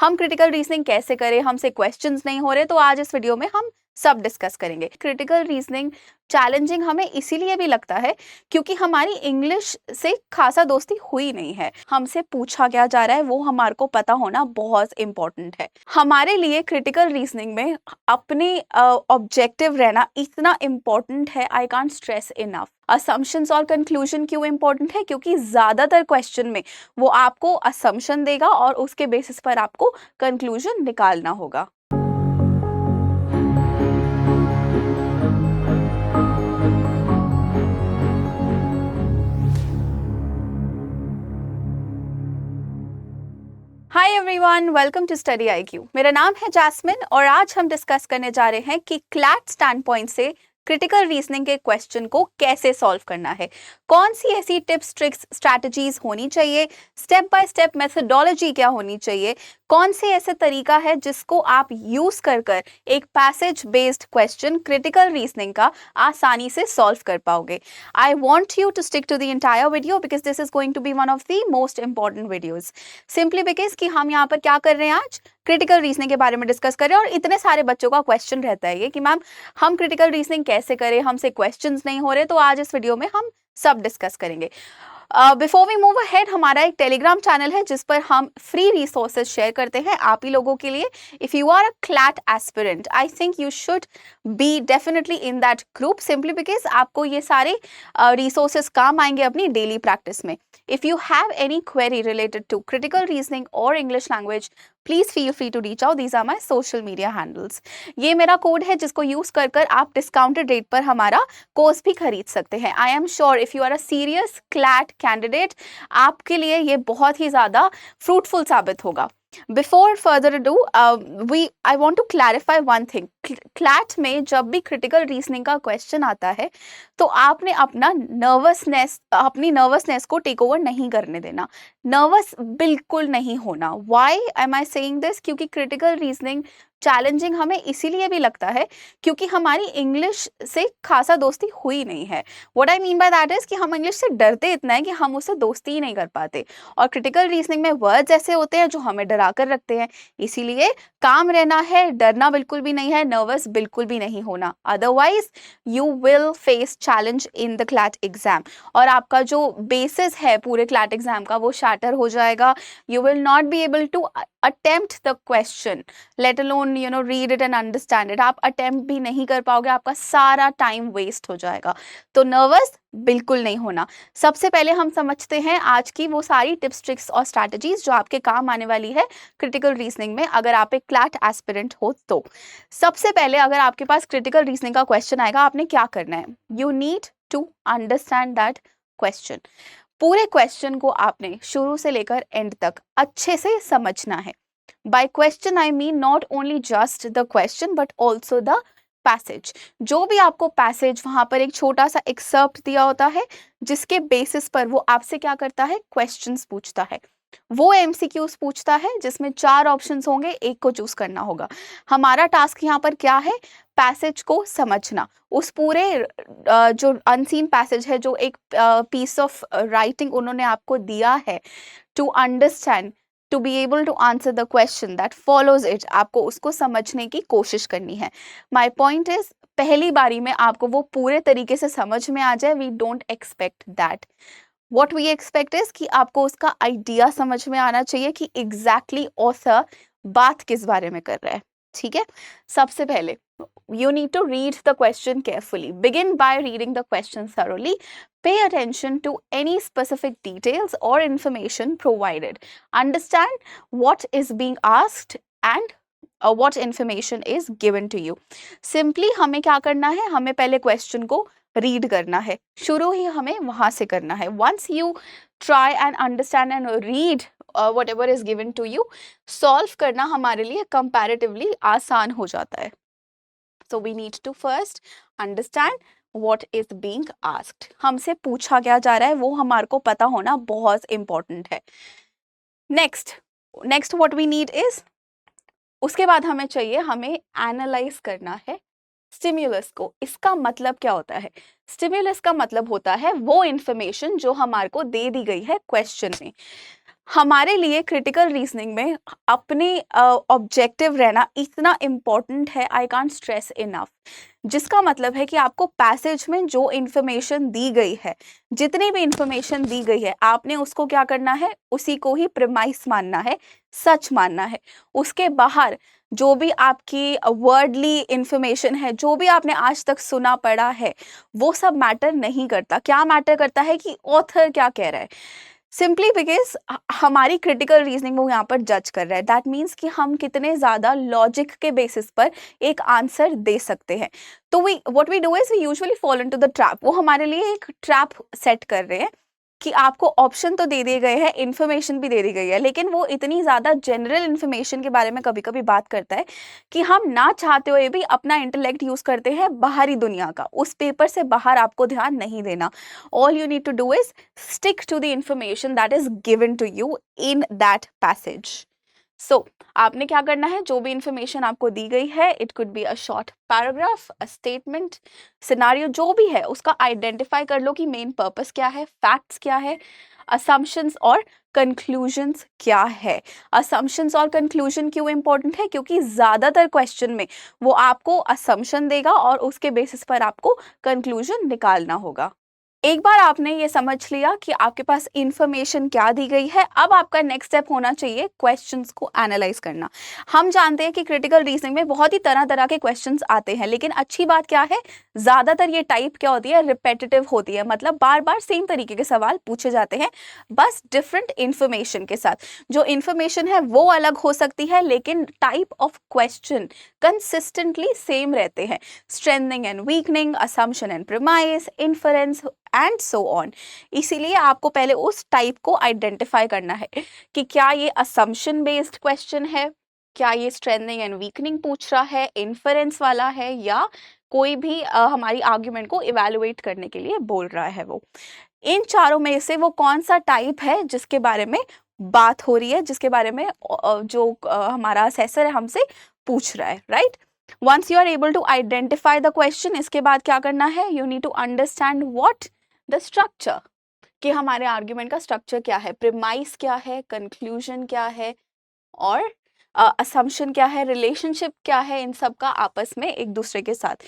हम critical reasoning कैसे करें, हमसे क्वेश्चंस नहीं हो रहे, तो आज इस वीडियो में हम सब डिस्कस करेंगे। क्रिटिकल रीजनिंग चैलेंजिंग हमें इसीलिए भी लगता है क्योंकि हमारी इंग्लिश से खासा दोस्ती हुई नहीं है। हमसे पूछा क्या जा रहा है वो हमारे को पता होना बहुत इंपॉर्टेंट है। हमारे लिए क्रिटिकल रीजनिंग में अपने ऑब्जेक्टिव रहना इतना इम्पोर्टेंट है, I can't stress enough. Assumptions और कंक्लूजन क्यों इम्पोर्टेंट है? क्योंकि ज्यादातर क्वेश्चन में वो आपको असम्पशन देगा और उसके बेसिस पर आपको कंक्लूजन निकालना होगा। Hi everyone, welcome to study IQ। मेरा नाम है जैस्मिन और आज हम डिस्कस करने जा रहे हैं कि क्लैट स्टैंड पॉइंट से क्रिटिकल रीजनिंग के क्वेश्चन को कैसे सॉल्व करना है, कौन सी ऐसी टिप्स, ट्रिक्स, स्ट्रैटेजीज होनी चाहिए, स्टेप बाय स्टेप मेथोडोलॉजी क्या होनी चाहिए, कौन से ऐसे तरीका है जिसको आप यूज कर एक passage based question critical reasoning का आसानी से सॉल्व कर पाओगे। I want you to stick to the entire video because this is going to be one of the most important videos. Simply because कि हम यहाँ पर क्या कर रहे हैं, आज क्रिटिकल रीजनिंग के बारे में डिस्कस कर रहे हैं और इतने सारे बच्चों का क्वेश्चन रहता है ये कि मैम हम क्रिटिकल रीजनिंग कैसे करें, हमसे क्वेश्चंस नहीं हो रहे, तो आज इस वीडियो में हम सब डिस्कस करेंगे। बिफोर वी मूव अहेड, हमारा एक टेलीग्राम चैनल है जिस पर हम फ्री रिसोर्सेज शेयर करते हैं आप ही लोगों के लिए। If you are a CLAT aspirant, I think you should be definitely in that group, simply because आपको ये सारे रिसोर्सेज काम आएंगे अपनी डेली प्रैक्टिस में। If you have any query related to critical reasoning और English language, please feel free to reach out. These are my social media handles. ये मेरा कोड है जिसको यूज कर आप डिस्काउंटेड रेट पर हमारा कोर्स भी खरीद सकते हैं। I am sure if you are a serious CLAT candidate, आपके लिए ये बहुत ही ज्यादा फ्रूटफुल साबित होगा। Before further do I want to clarify one thing. CLAT में जब भी क्रिटिकल रीजनिंग का क्वेश्चन आता है तो आपने अपनी नर्वसनेस को टेक ओवर नहीं करने देना। नर्वस बिल्कुल नहीं होना। Why am I saying this? क्योंकि क्रिटिकल रीजनिंग चैलेंजिंग हमें इसीलिए भी लगता है क्योंकि हमारी इंग्लिश से खासा दोस्ती हुई नहीं है। What I mean by that is कि हम इंग्लिश से डरते इतना है कि हम उससे दोस्ती ही नहीं कर पाते। और क्रिटिकल रीजनिंग में वर्ड्स ऐसे होते हैं जो हमें डरा कर रखते हैं, इसीलिए काम रहना है, डरना बिल्कुल भी नहीं है, नर्वस बिल्कुल भी नहीं होना। Otherwise you will face challenge in the CLAT exam और आपका जो बेसिस है पूरे क्लैट एग्जाम का वो शैटर हो जाएगा। You will not be able to attempt the question, let alone read it and understand it. आप अटेम्प्ट भी नहीं कर पाओगे, आपका सारा टाइम वेस्ट हो जाएगा। तो नर्वस बिल्कुल नहीं होना। सबसे पहले हम समझते हैं आज की वो सारी टिप्स, ट्रिक्स और स्ट्रैटेजीज जो आपके काम आने वाली है क्रिटिकल रीजनिंग में, अगर आप एक क्लैट एस्पिरेंट हो तो। सबसे पहले अगर आपके पास क्रिटिकल रीजनिंग का क्वेश्चन आएगा, आपने क्या करना है? You need to understand that question. पूरे क्वेश्चन को आपने शुरू से लेकर एंड तक अच्छे से समझना है। By question I mean not only just the question but also the passage। जो भी आपको पैसेज वहां पर एक छोटा सा एक्सर्प्ट दिया होता है जिसके बेसिस पर वो आपसे क्या करता है, क्वेश्चंस पूछता है। वो MCQs पूछता है जिसमें 4 ऑप्शंस होंगे, एक को चूज करना होगा। हमारा टास्क यहाँ पर क्या है? पैसेज को समझना। उस पूरे जो अनसीन पैसेज है, जो एक पीस ऑफ राइटिंग उन्होंने आपको दिया है, to understand, to be able to answer the question that follows it, आपको उसको समझने की कोशिश करनी है। माई पॉइंट इज, पहली बारी में आपको वो पूरे तरीके से समझ में आ जाए, we don't expect that. What we expect is कि आपको उसका आइडिया समझ में आना चाहिए कि एग्जैक्टली ऑथर बात किस बारे में कर रहा है। ठीक है, सबसे पहले you need to read the question carefully. Begin by reading the question thoroughly. Pay attention to any specific details or information provided. Understand what is being asked and what information is given to you. Simply हमें क्या करना है? हमें पहले question को read करना है, शुरू ही हमें वहां से करना है। Once you try and understand and read whatever is given to you, solve करना हमारे लिए comparatively आसान हो जाता है। So we need to first understand what is being asked. हमसे पूछा क्या जा रहा है वो हमारे को पता होना बहुत important है। Next what we need is, उसके बाद हमें चाहिए, हमें एनालाइज करना है स्टिम्युलस को। इसका मतलब क्या होता है? स्टिम्युलस का मतलब होता है वो इंफॉर्मेशन जो हमारे को दे दी गई है क्वेश्चन में। हमारे लिए क्रिटिकल रीजनिंग में अपने ऑब्जेक्टिव रहना इतना इम्पोर्टेंट है, आई कांट स्ट्रेस इनफ। जिसका मतलब है कि आपको पैसेज में जो इन्फॉर्मेशन दी गई है, जितनी भी इंफॉर्मेशन दी गई है, आपने उसको क्या करना है, उसी को ही प्रेमाइस मानना है, सच मानना है। उसके बाहर जो भी आपकी वर्डली इंफॉर्मेशन है, जो भी आपने आज तक सुना पढ़ा है, वो सब मैटर नहीं करता। क्या मैटर करता है कि ऑथर क्या कह रहा है। सिंपली बिकॉज हमारी क्रिटिकल रीजनिंग वो यहाँ पर जज कर रहा है। दैट मीन्स कि हम कितने ज़्यादा लॉजिक के बेसिस पर एक आंसर दे सकते हैं। तो we what we do is we usually follow into the trap. वो हमारे लिए एक ट्रैप सेट कर रहे हैं कि आपको ऑप्शन तो दे दिए गए हैं, इन्फॉर्मेशन भी दे दी गई है, लेकिन वो इतनी ज़्यादा जनरल इन्फॉर्मेशन के बारे में कभी कभी बात करता है कि हम ना चाहते हुए भी अपना इंटेलेक्ट यूज़ करते हैं बाहरी दुनिया का। उस पेपर से बाहर आपको ध्यान नहीं देना। All you need to do is stick to the information that is given to you in that passage. So आपने क्या करना है, जो भी इंफॉर्मेशन आपको दी गई है, it could be a short paragraph, a statement, scenario, जो भी है, उसका आइडेंटिफाई कर लो कि मेन पर्पस क्या है, फैक्ट्स क्या है, असम्पशंस और कंक्लूजन्स क्या है। असम्पशंस और कंक्लूजन क्यों इंपॉर्टेंट है, क्योंकि ज़्यादातर क्वेश्चन में वो आपको असम्पशन देगा और उसके बेसिस पर आपको कंक्लूजन निकालना होगा। एक बार आपने ये समझ लिया कि आपके पास इंफॉर्मेशन क्या दी गई है, अब आपका नेक्स्ट स्टेप होना चाहिए क्वेश्चंस को एनालाइज करना। हम जानते हैं कि क्रिटिकल रीजनिंग में बहुत ही तरह तरह के क्वेश्चंस आते हैं, लेकिन अच्छी बात क्या है, ज़्यादातर ये टाइप क्या होती है, रिपेटिटिव होती है। मतलब बार बार सेम तरीके के सवाल पूछे जाते हैं, बस डिफरेंट इंफॉर्मेशन के साथ। जो इंफॉर्मेशन है वो अलग हो सकती है, लेकिन type of question consistently same रहते हैं। Strengthening and weakening, assumption and premise, inference and so on. इसीलिए आपको पहले उस टाइप को आइडेंटिफाई करना है कि क्या ये असम्पशन बेस्ड क्वेश्चन है, क्या ये स्ट्रेंथनिंग एंड वीकनिंग पूछ रहा है, इन्फरेंस वाला है, या कोई भी हमारी आर्ग्यूमेंट को इवेलुएट करने के लिए बोल रहा है। वो इन चारों में से वो कौन सा टाइप है जिसके बारे में बात हो रही है, जिसके बारे में जो हमारा असेसर है हमसे पूछ रहा है, right. Once you are able to identify the question, इसके बाद क्या करना है, you need to understand what the structure, कि हमारे आर्ग्यूमेंट का स्ट्रक्चर क्या है, प्रीमाइस क्या है, कंक्लूजन क्या है, और असम्पशन क्या है, रिलेशनशिप क्या है, इन सब का आपस में एक दूसरे के साथ।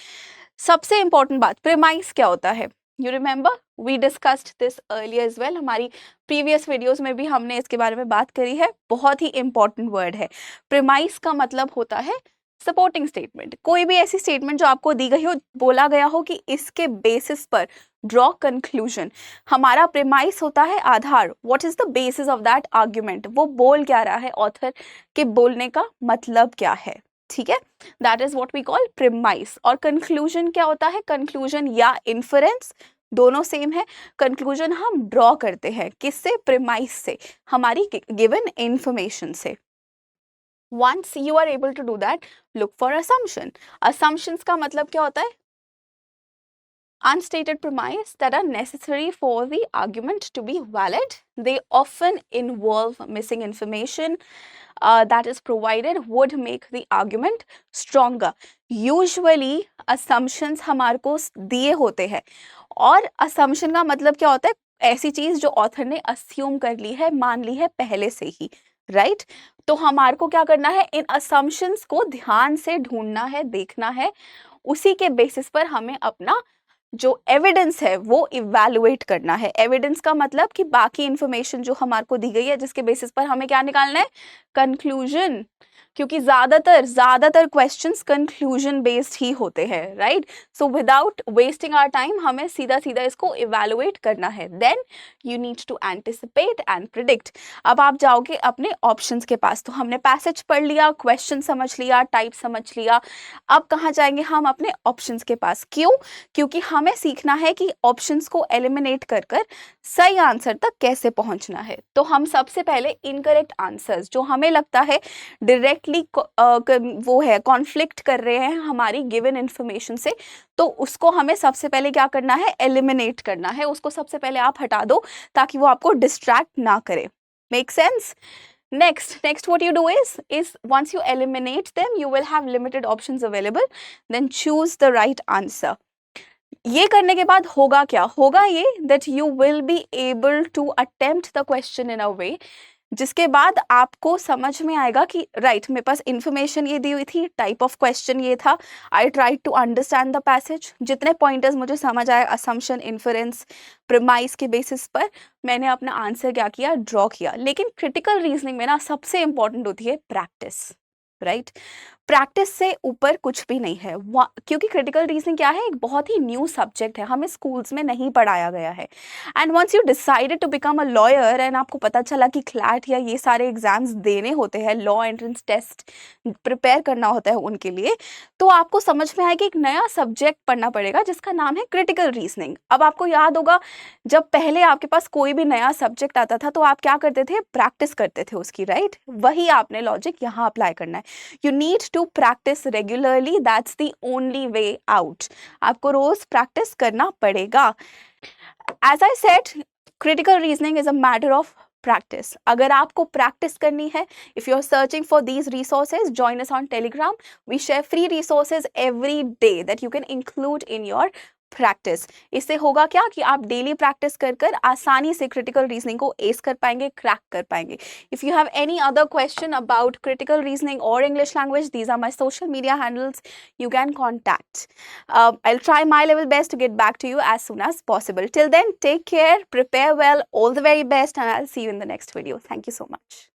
सबसे इंपॉर्टेंट बात, प्रीमाइस क्या होता है। You remember we discussed this earlier as well. हमारी प्रीवियस वीडियोस में भी हमने इसके बारे में बात करी है। बहुत ही इंपॉर्टेंट वर्ड है। प्रीमाइस का मतलब होता है सपोर्टिंग स्टेटमेंट। कोई भी ऐसी स्टेटमेंट जो आपको दी गई हो, बोला गया हो कि इसके बेसिस पर ड्रॉ कंक्लूजन। हमारा प्रीमाइस होता है आधार, what is the basis of that argument, वो बोल क्या रहा है, ऑथर के बोलने का मतलब क्या है, ठीक है। That is what we call premise. और कंक्लूजन क्या होता है, कंक्लूजन या इन्फरेंस दोनों सेम है। कंक्लूजन हम ड्रॉ करते हैं किससे, प्रीमाइस से, हमारी गिवन इंफॉर्मेशन से। Once you are able to do that, look for assumption. Assumptions का मतलब क्या होता है, unstated premise that are necessary for the argument to be valid. They often involve missing information that is provided would make the argument stronger. Usually assumptions हमारे को दिए होते हैं, और assumption का मतलब क्या होता है, ऐसी चीज जो ऑथर ने assume कर ली है, मान ली है पहले से ही, राइट। तो हमारे को क्या करना है, इन assumptions को ध्यान से ढूंढना है, देखना है, उसी के बेसिस पर हमें अपना जो एविडेंस है वो इवैल्यूएट करना है। एविडेंस का मतलब कि बाकी इंफॉर्मेशन जो हमारे को दी गई है, जिसके बेसिस पर हमें क्या निकालना है, कंक्लूजन। क्योंकि ज्यादातर क्वेश्चंस कंक्लूजन बेस्ड ही होते हैं, right. So without wasting our time हमें सीधा सीधा इसको इवैल्यूएट करना है। Then you need to anticipate and predict. अब आप जाओगे अपने ऑप्शंस के पास। तो हमने पैसेज पढ़ लिया, क्वेश्चन समझ लिया, टाइप समझ लिया, अब कहाँ जाएंगे हम, अपने ऑप्शंस के पास। क्यों, क्योंकि हमें सीखना है कि ऑप्शंस को एलिमिनेट कर कर सही आंसर तक कैसे पहुंचना है। तो हम सबसे पहले इनकरेक्ट आंसर्स जो हमें लगता है डायरेक्टली वो है, कॉन्फ्लिक्ट कर रहे हैं हमारी गिवन इंफॉर्मेशन से, तो उसको हमें सबसे पहले क्या करना है, एलिमिनेट करना है। उसको सबसे पहले आप हटा दो ताकि वो आपको डिस्ट्रैक्ट ना करे। Make sense? Next what you do is once you eliminate them, you will have limited options available. Then choose the right answer. ये करने के बाद होगा क्या, होगा ये that you will be able to attempt the question in a way जिसके बाद आपको समझ में आएगा कि राइट मेरे पास इंफॉर्मेशन ये दी हुई थी, टाइप ऑफ क्वेश्चन ये था, I try to understand the passage, जितने पॉइंटर्स मुझे समझ आए, असम्पशन, इन्फरेंस, प्रीमाइस के बेसिस पर मैंने अपना आंसर क्या किया, ड्रॉ किया। लेकिन क्रिटिकल रीजनिंग में ना सबसे इंपॉर्टेंट होती है प्रैक्टिस, राइट? प्रैक्टिस से ऊपर कुछ भी नहीं है, क्योंकि क्रिटिकल रीजनिंग क्या है, एक बहुत ही न्यू सब्जेक्ट है, हमें स्कूल्स में नहीं पढ़ाया गया है। And once you decided to become a lawyer एंड आपको पता चला कि क्लैट या ये सारे एग्जाम्स देने होते हैं, लॉ एंट्रेंस टेस्ट प्रिपेयर करना होता है उनके लिए, तो आपको समझ में आएगा एक नया सब्जेक्ट पढ़ना पड़ेगा जिसका नाम है क्रिटिकल रीजनिंग। अब आपको याद होगा जब पहले आपके पास कोई भी नया सब्जेक्ट आता था तो आप क्या करते थे, प्रैक्टिस करते थे उसकी, राइट? वही आपने लॉजिक यहाँ अप्लाई करना है। You need to practice regularly, that's the only way out. आपको रोज प्रैक्टिस करना पड़ेगा। As I said, critical reasoning is a matter of practice. अगर आपको प्रैक्टिस करनी है, if you are searching for these resources, join us on Telegram. We share free resources every day that you can include in your practice. इससे होगा क्या कि आप daily practice कर कर आसानी से क्रिटिकल रीजनिंग को एस कर पाएंगे, क्रैक कर पाएंगे। If you have any other question about critical reasoning और English language, these are my social media handles, you can contact. I'll try my level best to get back to you as soon as possible. Till then, take care, prepare well, all the very best, and I'll see you in the next video. Thank you so much.